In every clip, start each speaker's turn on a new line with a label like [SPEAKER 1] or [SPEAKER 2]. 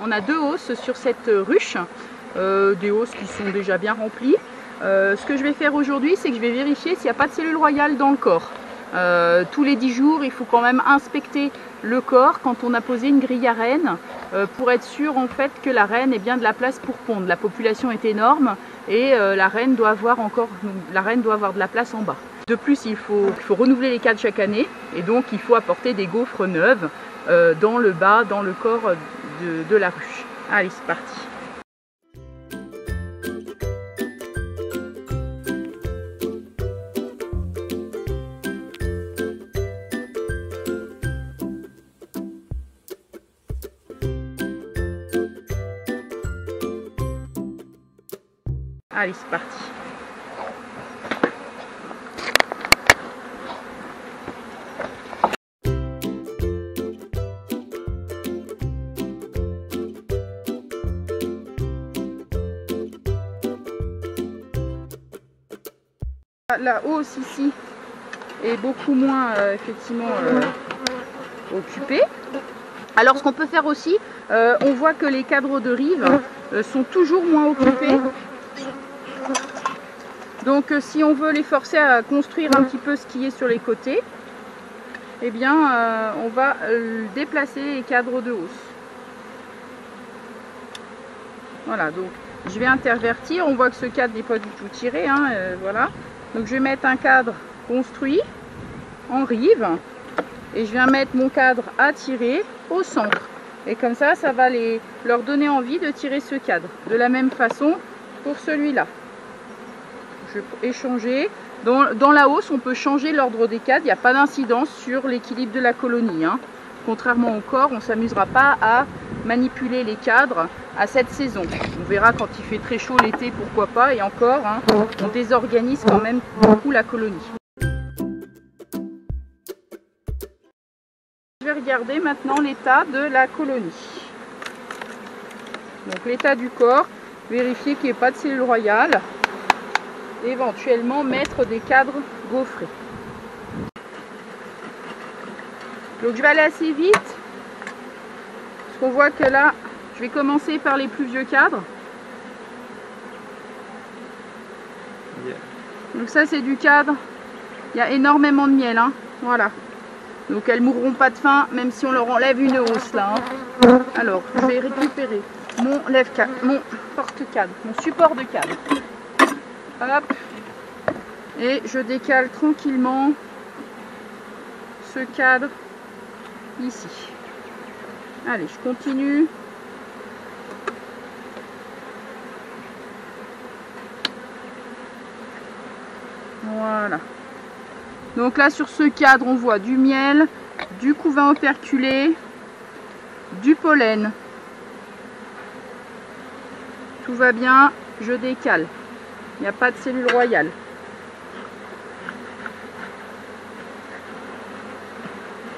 [SPEAKER 1] On a 2 hausses sur cette ruche, des hausses qui sont déjà bien remplies. Ce que je vais faire aujourd'hui, c'est que je vais vérifier s'il n'y a pas de cellule royale dans le corps. Tous les 10 jours, il faut quand même inspecter le corps quand on a posé une grille à reine pour être sûr en fait que la reine ait bien de la place pour pondre. La population est énorme et la reine doit avoir de la place en bas. De plus, il faut renouveler les cadres chaque année et donc il faut apporter des gaufres neuves dans le bas, dans le corps de la ruche. Allez, c'est parti. Allez, c'est parti. La hausse ici est beaucoup moins effectivement occupée. Alors ce qu'on peut faire aussi, on voit que les cadres de rive sont toujours moins occupés. Donc si on veut les forcer à construire un petit peu ce qui est sur les côtés, eh bien on va déplacer les cadres de hausse. Voilà, donc je vais intervertir. On voit que ce cadre n'est pas du tout tiré, hein, voilà. Donc je vais mettre un cadre construit en rive et je viens mettre mon cadre à tirer au centre. Et comme ça, ça va leur donner envie de tirer ce cadre. De la même façon pour celui-là. Je vais échanger. Dans la hausse, on peut changer l'ordre des cadres. Il n'y a pas d'incidence sur l'équilibre de la colonie, hein. Contrairement au corps, on ne s'amusera pas à manipuler les cadres à cette saison. On verra quand il fait très chaud l'été, pourquoi pas, et encore, hein, on désorganise quand même beaucoup la colonie. Je vais regarder maintenant l'état de la colonie. Donc l'état du corps, vérifier qu'il n'y ait pas de cellule royale, et éventuellement mettre des cadres gaufrés. Donc je vais aller assez vite, parce qu'on voit que là, je vais commencer par les plus vieux cadres. Donc ça c'est du cadre, il y a énormément de miel, hein. Voilà. Donc elles mourront pas de faim, même si on leur enlève une hausse là, hein. Alors je vais récupérer mon porte-cadre, mon support de cadre. Hop. Et je décale tranquillement ce cadre ici. Allez, je continue. Voilà. Donc là, sur ce cadre, on voit du miel, du couvain operculé, du pollen. Tout va bien, je décale. Il n'y a pas de cellule royale.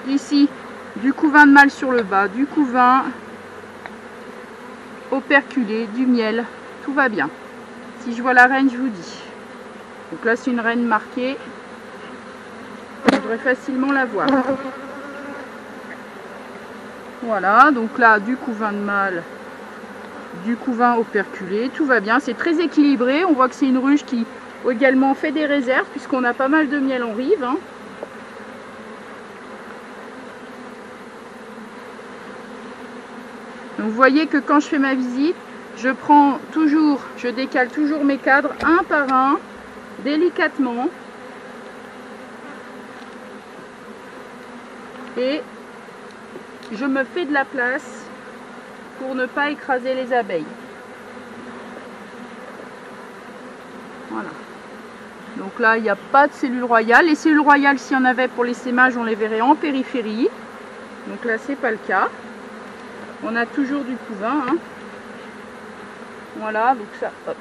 [SPEAKER 1] Ici, du couvain de mâle sur le bas, du couvain operculé, du miel, tout va bien. Si je vois la reine, je vous dis. Donc là, c'est une reine marquée. Je devrais facilement la voir. Voilà, donc là, du couvain de mâle, du couvain operculé, tout va bien. C'est très équilibré. On voit que c'est une ruche qui également fait des réserves, puisqu'on a pas mal de miel en rive, hein. Donc vous voyez que quand je fais ma visite, je décale toujours mes cadres un par un, délicatement. Et je me fais de la place pour ne pas écraser les abeilles. Voilà. Donc là, il n'y a pas de cellules royales. Les cellules royales, s'il y en avait pour l'essaimage, on les verrait en périphérie. Donc là, c'est pas le cas. On a toujours du couvain, hein. Voilà, donc ça, hop.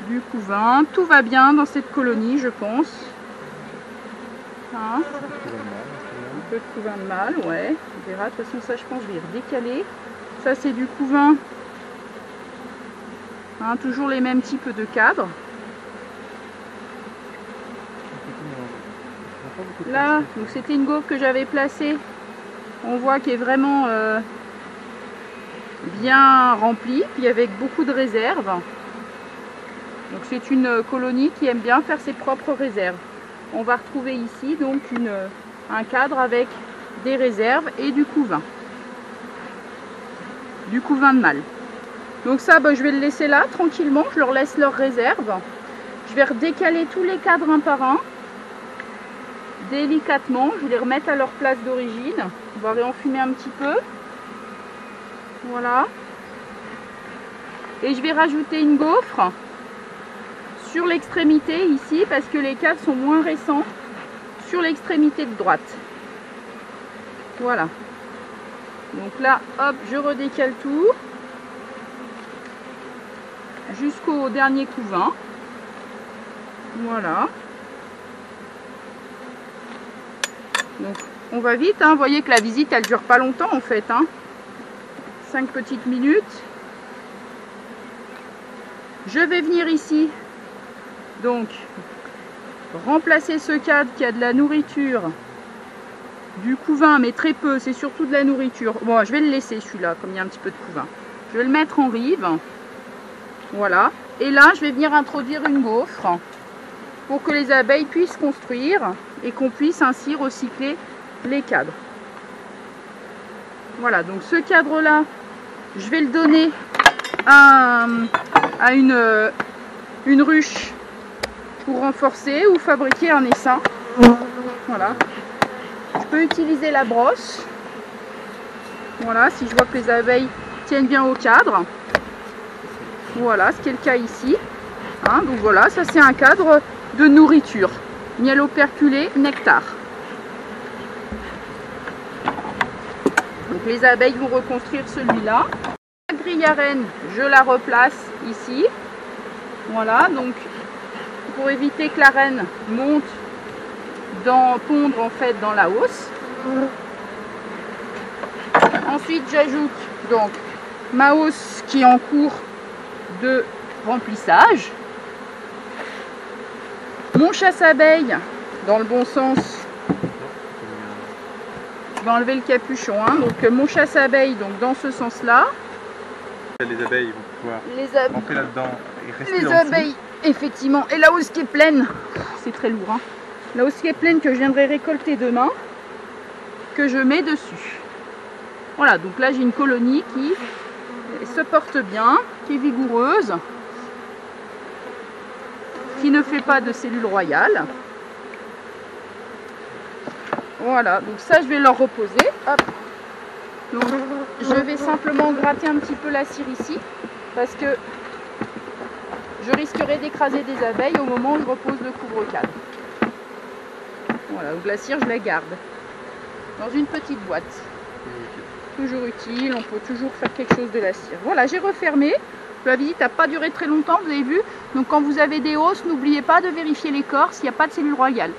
[SPEAKER 1] Du couvain, tout va bien dans cette colonie, je pense. Hein, un peu de couvain de mâle, ouais. On verra, de toute façon, ça, je pense, je vais redécaler. Ça, c'est du couvain. Hein, toujours les mêmes types de cadres. Là, donc c'était une gaufre que j'avais placée On voit qu'il est vraiment bien rempli, puis avec beaucoup de réserves. Donc c'est une colonie qui aime bien faire ses propres réserves. On va retrouver ici donc un cadre avec des réserves et du couvain. Du couvain de mâle. Donc ça, je vais le laisser là tranquillement, je leur laisse leurs réserves. Je vais redécaler tous les cadres un par un. Délicatement, je vais les remettre à leur place d'origine. On va réenfumer un petit peu. Voilà. Et je vais rajouter une gaufre sur l'extrémité ici, parce que les cadres sont moins récents, sur l'extrémité de droite. Voilà. Donc là, hop, je redécale tout jusqu'au dernier couvain. Voilà. Donc on va vite, hein. Vous voyez que la visite elle dure pas longtemps en fait, hein. 5 petites minutes. Je vais venir ici, donc remplacer ce cadre qui a de la nourriture, du couvain, mais très peu, c'est surtout de la nourriture. Bon, je vais le laisser celui-là, comme il y a un petit peu de couvain. Je vais le mettre en rive. Voilà. Et là, je vais venir introduire une gaufre pour que les abeilles puissent construire et qu'on puisse ainsi recycler les cadres. Voilà, donc ce cadre-là, je vais le donner à une ruche pour renforcer ou fabriquer un essaim. Voilà. Je peux utiliser la brosse. Voilà, si je vois que les abeilles tiennent bien au cadre. Voilà, ce qui est le cas ici. Hein, donc voilà, ça c'est un cadre de nourriture. Miel operculé, nectar. Donc les abeilles vont reconstruire celui-là. La grille à reine, je la replace ici. Voilà, donc pour éviter que la reine monte pondre en fait dans la hausse. Ensuite j'ajoute donc ma hausse qui est en cours de remplissage. Mon chasse-abeille dans le bon sens. Je vais enlever le capuchon, hein. Donc mon chasse-abeille donc dans ce sens là.
[SPEAKER 2] Les abeilles vont pouvoir rentrer là-dedans et rester
[SPEAKER 1] les abeilles effectivement, et la hausse qui est pleine, c'est très lourd, hein. La hausse qui est pleine que je viendrai récolter demain, que je mets dessus. Voilà, donc là j'ai une colonie qui se porte bien, qui est vigoureuse, qui ne fait pas de cellules royales. Voilà, donc ça je vais leur reposer. Hop. Donc je vais simplement gratter un petit peu la cire ici, parce que je risquerais d'écraser des abeilles au moment où je repose le couvre-cadre. Voilà, donc la cire je la garde dans une petite boîte. Toujours utile, on peut toujours faire quelque chose de la cire. Voilà, j'ai refermé. La visite n'a pas duré très longtemps, vous avez vu. Donc quand vous avez des hausses, n'oubliez pas de vérifier l'écorce, il n'y a pas de cellules royales.